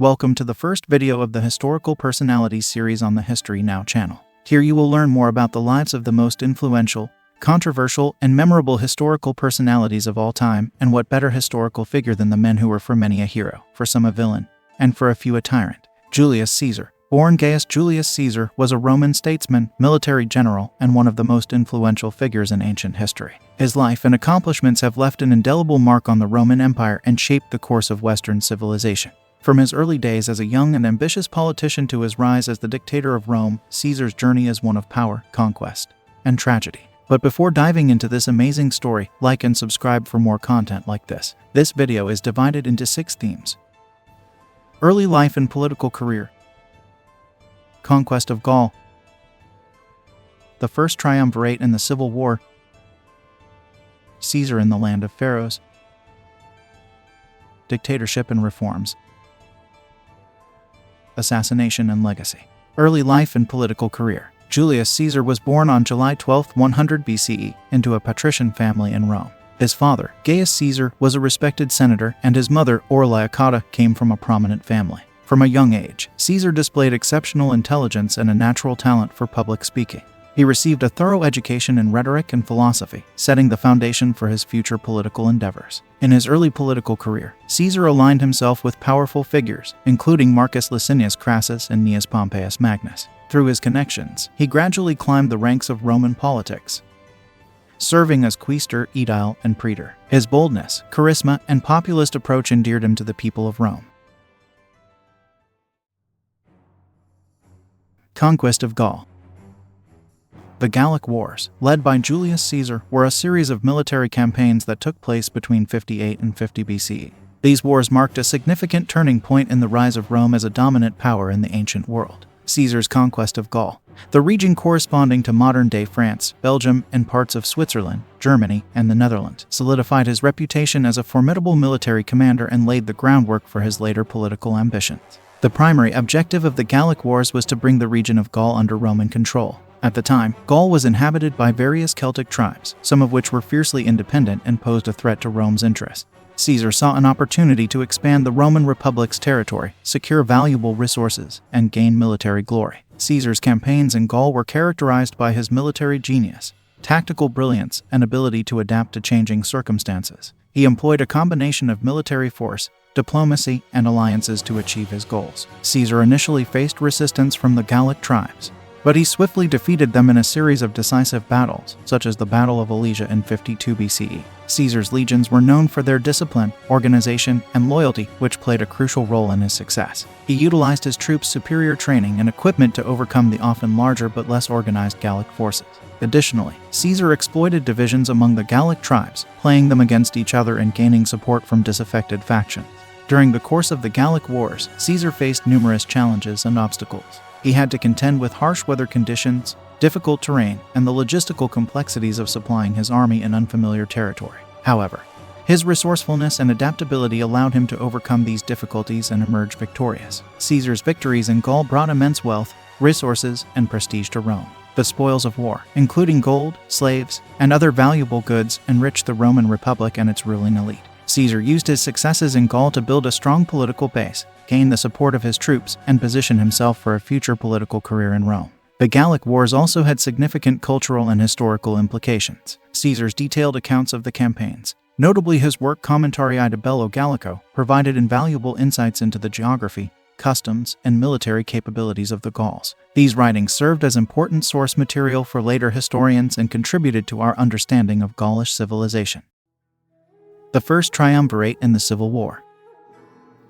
Welcome to the first video of the Historical Personalities series on the History Now channel. Here you will learn more about the lives of the most influential, controversial, and memorable historical personalities of all time, and what better historical figure than the men who were for many a hero, for some a villain, and for a few a tyrant. Julius Caesar, born Gaius Julius Caesar, was a Roman statesman, military general, and one of the most influential figures in ancient history. His life and accomplishments have left an indelible mark on the Roman Empire and shaped the course of Western civilization. From his early days as a young and ambitious politician to his rise as the dictator of Rome, Caesar's journey is one of power, conquest, and tragedy. But before diving into this amazing story, like and subscribe for more content like this. This video is divided into 6 themes. Early life and political career. Conquest of Gaul. The first triumvirate in the Civil War. Caesar in the land of pharaohs. Dictatorship and reforms. Assassination and legacy. Early life and political career. Julius Caesar was born on July 12, 100 BCE, into a patrician family in Rome. His father, Gaius Caesar, was a respected senator, and his mother, Orlia Cotta, came from a prominent family. From a young age, Caesar displayed exceptional intelligence and a natural talent for public speaking. He received a thorough education in rhetoric and philosophy, setting the foundation for his future political endeavors. In his early political career, Caesar aligned himself with powerful figures, including Marcus Licinius Crassus and Gnaeus Pompeius Magnus. Through his connections, he gradually climbed the ranks of Roman politics, serving as quaestor, aedile, and praetor. His boldness, charisma, and populist approach endeared him to the people of Rome. Conquest of Gaul. The Gallic Wars, led by Julius Caesar, were a series of military campaigns that took place between 58 and 50 BCE. These wars marked a significant turning point in the rise of Rome as a dominant power in the ancient world. Caesar's conquest of Gaul, the region corresponding to modern-day France, Belgium, and parts of Switzerland, Germany, and the Netherlands, solidified his reputation as a formidable military commander and laid the groundwork for his later political ambitions. The primary objective of the Gallic Wars was to bring the region of Gaul under Roman control. At the time, Gaul was inhabited by various Celtic tribes, some of which were fiercely independent and posed a threat to Rome's interests. Caesar saw an opportunity to expand the Roman Republic's territory, secure valuable resources, and gain military glory. Caesar's campaigns in Gaul were characterized by his military genius, tactical brilliance, and ability to adapt to changing circumstances. He employed a combination of military force, diplomacy, and alliances to achieve his goals. Caesar initially faced resistance from the Gallic tribes, but he swiftly defeated them in a series of decisive battles, such as the Battle of Alesia in 52 BCE. Caesar's legions were known for their discipline, organization, and loyalty, which played a crucial role in his success. He utilized his troops' superior training and equipment to overcome the often larger but less organized Gallic forces. Additionally, Caesar exploited divisions among the Gallic tribes, playing them against each other and gaining support from disaffected factions. During the course of the Gallic Wars, Caesar faced numerous challenges and obstacles. He had to contend with harsh weather conditions, difficult terrain, and the logistical complexities of supplying his army in unfamiliar territory. However, his resourcefulness and adaptability allowed him to overcome these difficulties and emerge victorious. Caesar's victories in Gaul brought immense wealth, resources, and prestige to Rome. The spoils of war, including gold, slaves, and other valuable goods, enriched the Roman Republic and its ruling elite. Caesar used his successes in Gaul to build a strong political base, gain the support of his troops, and position himself for a future political career in Rome. The Gallic Wars also had significant cultural and historical implications. Caesar's detailed accounts of the campaigns, notably his work Commentarii de Bello Gallico, provided invaluable insights into the geography, customs, and military capabilities of the Gauls. These writings served as important source material for later historians and contributed to our understanding of Gaulish civilization. The first triumvirate in the Civil War.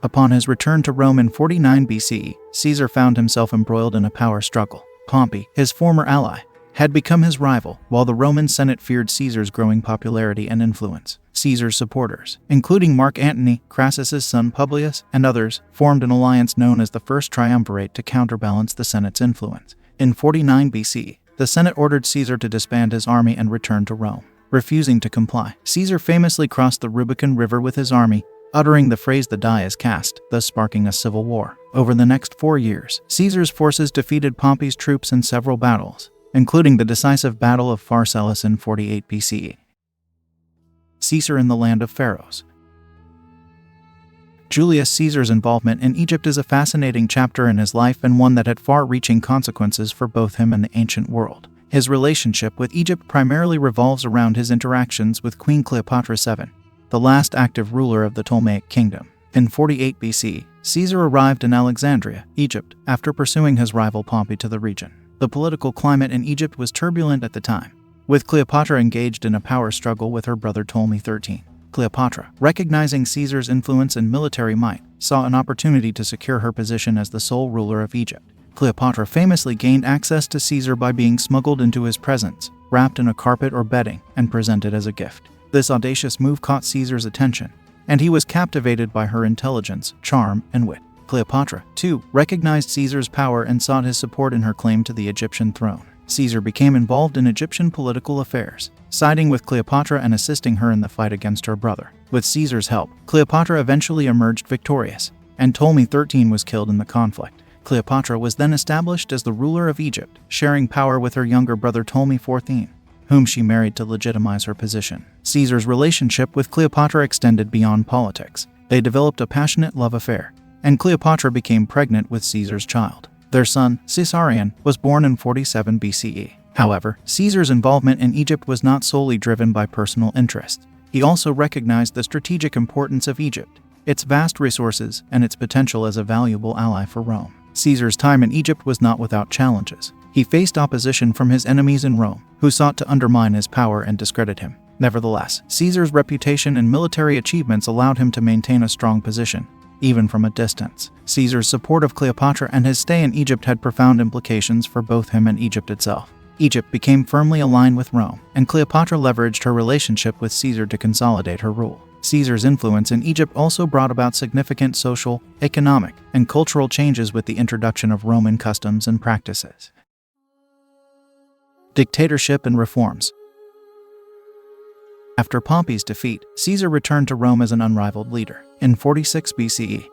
Upon his return to Rome in 49 BCE, Caesar found himself embroiled in a power struggle. Pompey, his former ally, had become his rival, while the Roman Senate feared Caesar's growing popularity and influence. Caesar's supporters, including Mark Antony, Crassus's son Publius, and others, formed an alliance known as the First Triumvirate to counterbalance the Senate's influence. In 49 BCE, the Senate ordered Caesar to disband his army and return to Rome. Refusing to comply, Caesar famously crossed the Rubicon River with his army, uttering the phrase "the die is cast," thus sparking a civil war. Over the next 4 years, Caesar's forces defeated Pompey's troops in several battles, including the decisive Battle of Pharsalus in 48 BCE. Caesar in the land of pharaohs. Julius Caesar's involvement in Egypt is a fascinating chapter in his life and one that had far-reaching consequences for both him and the ancient world. His relationship with Egypt primarily revolves around his interactions with Queen Cleopatra VII, the last active ruler of the Ptolemaic kingdom. In 48 BC, Caesar arrived in Alexandria, Egypt, after pursuing his rival Pompey to the region. The political climate in Egypt was turbulent at the time, with Cleopatra engaged in a power struggle with her brother Ptolemy XIII. Cleopatra, recognizing Caesar's influence and military might, saw an opportunity to secure her position as the sole ruler of Egypt. Cleopatra famously gained access to Caesar by being smuggled into his presence, wrapped in a carpet or bedding, and presented as a gift. This audacious move caught Caesar's attention, and he was captivated by her intelligence, charm, and wit. Cleopatra, too, recognized Caesar's power and sought his support in her claim to the Egyptian throne. Caesar became involved in Egyptian political affairs, siding with Cleopatra and assisting her in the fight against her brother. With Caesar's help, Cleopatra eventually emerged victorious, and Ptolemy XIII was killed in the conflict. Cleopatra was then established as the ruler of Egypt, sharing power with her younger brother Ptolemy XIV, whom she married to legitimize her position. Caesar's relationship with Cleopatra extended beyond politics. They developed a passionate love affair, and Cleopatra became pregnant with Caesar's child. Their son, Caesarion, was born in 47 BCE. However, Caesar's involvement in Egypt was not solely driven by personal interest. He also recognized the strategic importance of Egypt, its vast resources, and its potential as a valuable ally for Rome. Caesar's time in Egypt was not without challenges. He faced opposition from his enemies in Rome, who sought to undermine his power and discredit him. Nevertheless, Caesar's reputation and military achievements allowed him to maintain a strong position, even from a distance. Caesar's support of Cleopatra and his stay in Egypt had profound implications for both him and Egypt itself. Egypt became firmly aligned with Rome, and Cleopatra leveraged her relationship with Caesar to consolidate her rule. Caesar's influence in Egypt also brought about significant social, economic, and cultural changes with the introduction of Roman customs and practices. Dictatorship and reforms. After Pompey's defeat, Caesar returned to Rome as an unrivaled leader. In 46 BCE,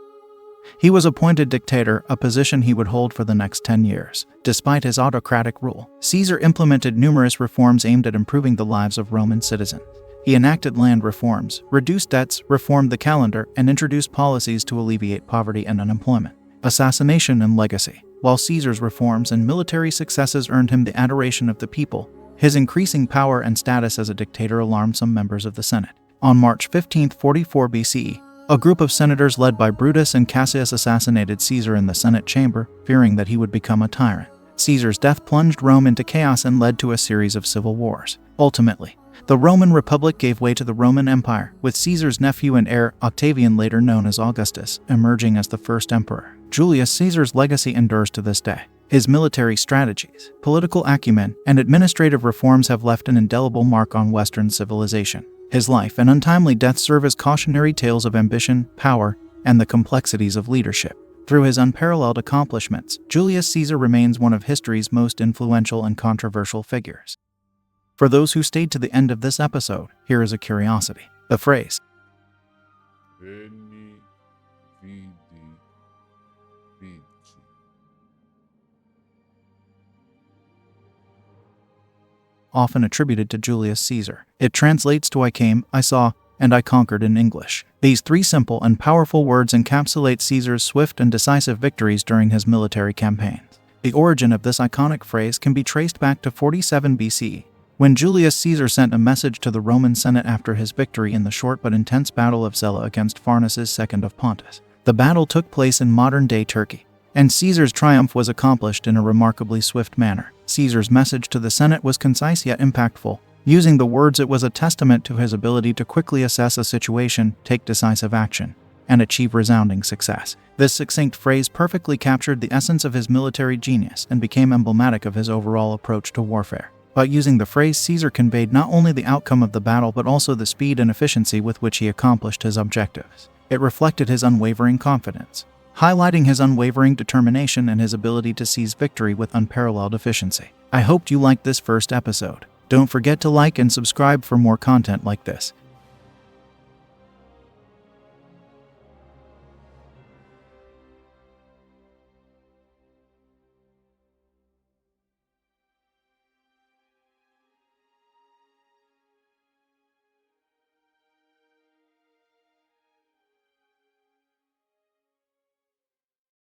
he was appointed dictator, a position he would hold for the next 10 years. Despite his autocratic rule, Caesar implemented numerous reforms aimed at improving the lives of Roman citizens. He enacted land reforms, reduced debts, reformed the calendar, and introduced policies to alleviate poverty and unemployment. Assassination and legacy. While Caesar's reforms and military successes earned him the adoration of the people, his increasing power and status as a dictator alarmed some members of the Senate. On March 15, 44 BCE, a group of senators led by Brutus and Cassius assassinated Caesar in the Senate chamber, fearing that he would become a tyrant. Caesar's death plunged Rome into chaos and led to a series of civil wars. Ultimately, the Roman Republic gave way to the Roman Empire, with Caesar's nephew and heir, Octavian, later known as Augustus, emerging as the first emperor. Julius Caesar's legacy endures to this day. His military strategies, political acumen, and administrative reforms have left an indelible mark on Western civilization. His life and untimely death serve as cautionary tales of ambition, power, and the complexities of leadership. Through his unparalleled accomplishments, Julius Caesar remains one of history's most influential and controversial figures. For those who stayed to the end of this episode, here is a curiosity. The phrase, Veni, vidi, vici. often attributed to Julius Caesar. It translates to I came, I saw, and I conquered in English. These three simple and powerful words encapsulate Caesar's swift and decisive victories during his military campaigns. The origin of this iconic phrase can be traced back to 47 BC, when Julius Caesar sent a message to the Roman Senate after his victory in the short but intense Battle of Zela against Pharnaces II of Pontus. The battle took place in modern-day Turkey, and Caesar's triumph was accomplished in a remarkably swift manner. Caesar's message to the Senate was concise yet impactful. Using the words, it was a testament to his ability to quickly assess a situation, take decisive action, and achieve resounding success. This succinct phrase perfectly captured the essence of his military genius and became emblematic of his overall approach to warfare. By using the phrase, Caesar conveyed not only the outcome of the battle but also the speed and efficiency with which he accomplished his objectives. It reflected his unwavering confidence, highlighting his unwavering determination and his ability to seize victory with unparalleled efficiency. I hoped you liked this first episode. Don't forget to like and subscribe for more content like this.